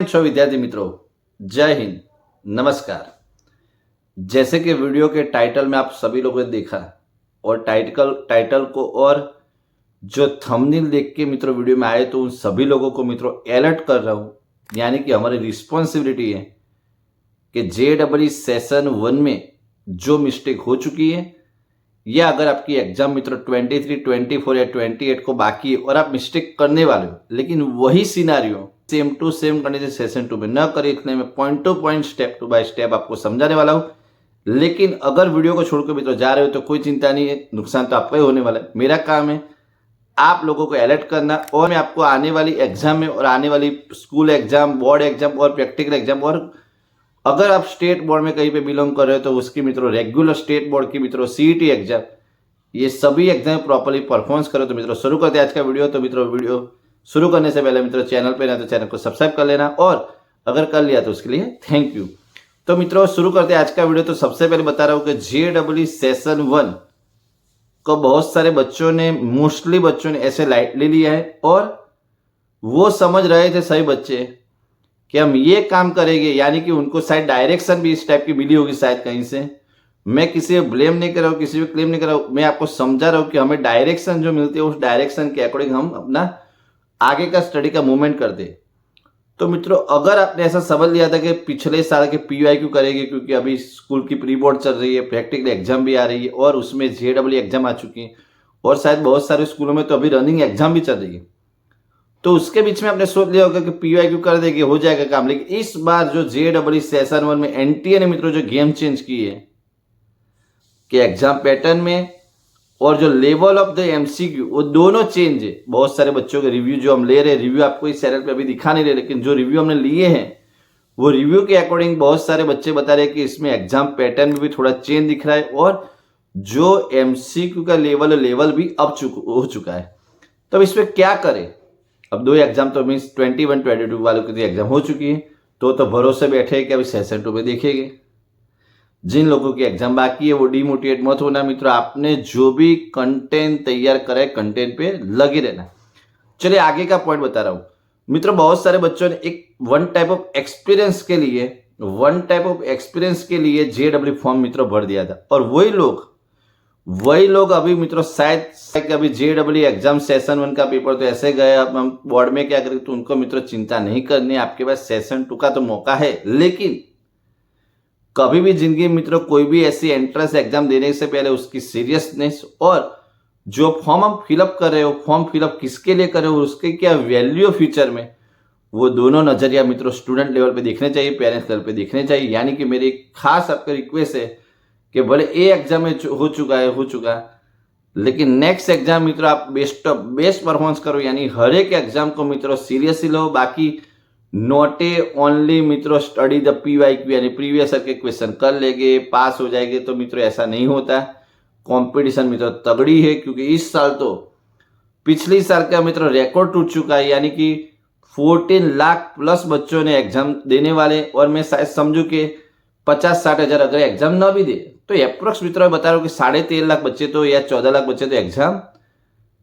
छो विद्यार्थी मित्रों, जय हिंद, नमस्कार। जैसे कि वीडियो के टाइटल में आप सभी लोगों ने देखा और टाइटल को और जो थंबनेल देख के मित्रों वीडियो में आए तो उन सभी लोगों को मित्रों अलर्ट कर रहा हूं, यानी कि हमारी रिस्पॉन्सिबिलिटी है कि जेईई सेशन 1 में जो मिस्टेक हो चुकी है या अगर आपकी एग्जाम मित्रों 23, 24 या 28 को बाकी है और आप मिस्टेक करने वाले हो, लेकिन वही सिनारियो सेम टू सेम करने से सेशन 2 में न करें, इसलिए मैं point to point step to by step आपको समझाने वाला हूं। लेकिन अगर वीडियो को छोड़कर मित्रों जा रहे हो तो कोई चिंता नहीं है, नुकसान तो आपका ही होने वाला है। मेरा काम है आप लोगों को अलर्ट करना और मैं आपको आने वाली एग्जाम में और आने वाली स्कूल एग्जाम, बोर्ड एग्जाम और प्रैक्टिकल एग्जाम, और अगर आप स्टेट बोर्ड में कहीं पे बिलोंग कर रहे हो तो उसकी मित्रों रेगुलर स्टेट बोर्ड की मित्रों सीईटी एग्जाम, ये सभी एग्जाम प्रॉपर्ली परफॉर्मेंस करो। तो मित्रों शुरू करते हैं आज का वीडियो। तो मित्रों वीडियो शुरू करने से पहले मित्रों चैनल पे ना तो चैनल को सब्सक्राइब कर लेना और अगर कर लिया तो उसके लिए थैंक यू। तो मित्रों शुरू करते हैं आज का वीडियो। तो सबसे पहले बता रहा हूं कि जेईई सेशन 1 को बहुत सारे बच्चों ने, मोस्टली बच्चों ने ऐसे लाइटली लिया है और वो समझ रहे थे सही बच्चे कि हम ये काम करेंगे, यानी कि उनको शायद डायरेक्शन भी इस टाइप की मिली होगी शायद कहीं से। मैं किसी को ब्लेम नहीं कर रहा हूँ, किसी को क्लेम नहीं कर रहा हूँ, मैं आपको समझा रहा हूँ कि हमें डायरेक्शन जो मिलती है उस डायरेक्शन के अकॉर्डिंग हम अपना आगे का स्टडी का मूवमेंट करते। तो मित्रों अगर आपने ऐसा समझ लिया था कि पिछले साल के पीवाईक्यू करेंगे क्योंकि अभी स्कूल की प्री बोर्ड चल रही है, प्रैक्टिकल एग्जाम भी आ रही है और उसमें जेईई एग्जाम आ चुकी है और शायद बहुत सारे स्कूलों में तो अभी रनिंग एग्जाम भी चल रही है, तो उसके बीच में आपने सोच लिया होगा कि पीवाईक्यू कर देंगे हो जाएगा काम। लेकिन इस बार जो जेईई सेशन 1 में एनटीए ने मित्रों जो गेम चेंज की है कि एग्जाम पैटर्न में और जो लेवल ऑफ द एमसीक्यू वो दोनों चेंज है। बहुत सारे बच्चों के रिव्यू जो हम ले रहे हैं, रिव्यू आपको इस चैनल पे अभी दिखा नहीं रहे, लेकिन जो रिव्यू हमने लिए हैं वो रिव्यू के अकॉर्डिंग बहुत सारे बच्चे बता रहे हैं कि इसमें एग्जाम पैटर्न में भी थोड़ा चेंज दिख रहा है और जो एमसीक्यू का लेवल भी अब हो चुका है। तो अब इसमें क्या करें? अब 2 एग्जाम तो मीन्स 21, 22 वालों की एग्जाम हो चुकी है, तो भरोसे बैठे कि अभी सेशन 2 में देखेंगे। जिन लोगों की एग्जाम बाकी है वो डिमोटिवेट मत होना मित्रों, आपने जो भी कंटेंट तैयार करा है कंटेंट पे लगे रहना। चलिए आगे का पॉइंट बता रहा हूं मित्रों। बहुत सारे बच्चों ने एक वन टाइप ऑफ एक्सपीरियंस के लिए जेईई फॉर्म मित्रों भर दिया था और वही लोग अभी मित्रों शायद अभी जेईई एग्जाम सेशन 1 का पेपर तो ऐसे गए, अब हम बोर्ड में क्या करें, तो उनको मित्रों चिंता नहीं करनी, आपके पास सेशन 2 का तो मौका है। लेकिन कभी भी जिंदगी में मित्रों कोई भी ऐसी एंट्रेंस एग्जाम देने से पहले उसकी सीरियसनेस और जो फॉर्म हम फिलअप कर रहे हो, फॉर्म फिलअप किसके लिए कर रहे हो, उसके क्या वैल्यू फ्यूचर में, वो दोनों नजरिया मित्रों स्टूडेंट लेवल पे देखने चाहिए, पेरेंट्स लेवल पे देखने चाहिए। यानी कि मेरी खास आपका रिक्वेस्ट है कि भले ए एग्जाम में हो चुका, लेकिन नेक्स्ट एग्जाम मित्रों आप बेस्ट परफॉर्मेंस करो, यानी हर एक एग्जाम को मित्रों सीरियसली लो। बाकी नॉट ए ओनली मित्रों स्टडी द पीवाईक्यू, यानी प्रीवियस ईयर के क्वेश्चन कर लेंगे पास हो जाएंगे, तो मित्रों ऐसा नहीं होता। कंपटीशन मित्रों तगड़ी है क्योंकि इस साल तो पिछली साल का मित्रों रिकॉर्ड टूट चुका है, यानी कि 14 लाख प्लस बच्चों ने एग्जाम देने वाले, और मैं शायद समझू कि 50-60 हजार अगर एग्जाम ना भी दे तो अप्रोक्स मित्रों बता रहा हूँ कि 13.5 लाख बच्चे तो या 14 लाख बच्चे तो एग्जाम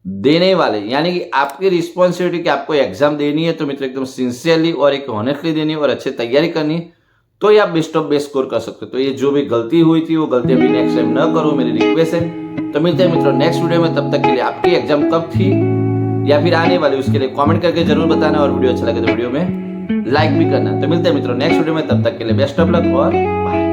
देने वाले। यानी कि आपकी रिस्पॉन्सिबिलिटी कि आपको एग्जाम देनी है तो मित्र एकदम सिंसियरली और एक ऑनेस्टली देनी है और अच्छे तैयारी करनी है, तो ये आप बेस्ट ऑफ बेस्ट स्कोर कर सकते हो। तो ये जो भी गलती हुई थी वो गलती अभी नेक्स्ट टाइम न करो, मेरी रिक्वेस्ट है। तो मिलते हैं मित्रों नेक्स्ट वीडियो में, तब तक के लिए आपकी एग्जाम कब थी या फिर आने वाली उसके लिए कॉमेंट करके जरूर बताना और वीडियो अच्छा लगे तो वीडियो में लाइक भी करना। तो मिलते हैं मित्रों नेक्स्ट वीडियो में, तब तक के लिए बेस्ट ऑफ लक और बाय।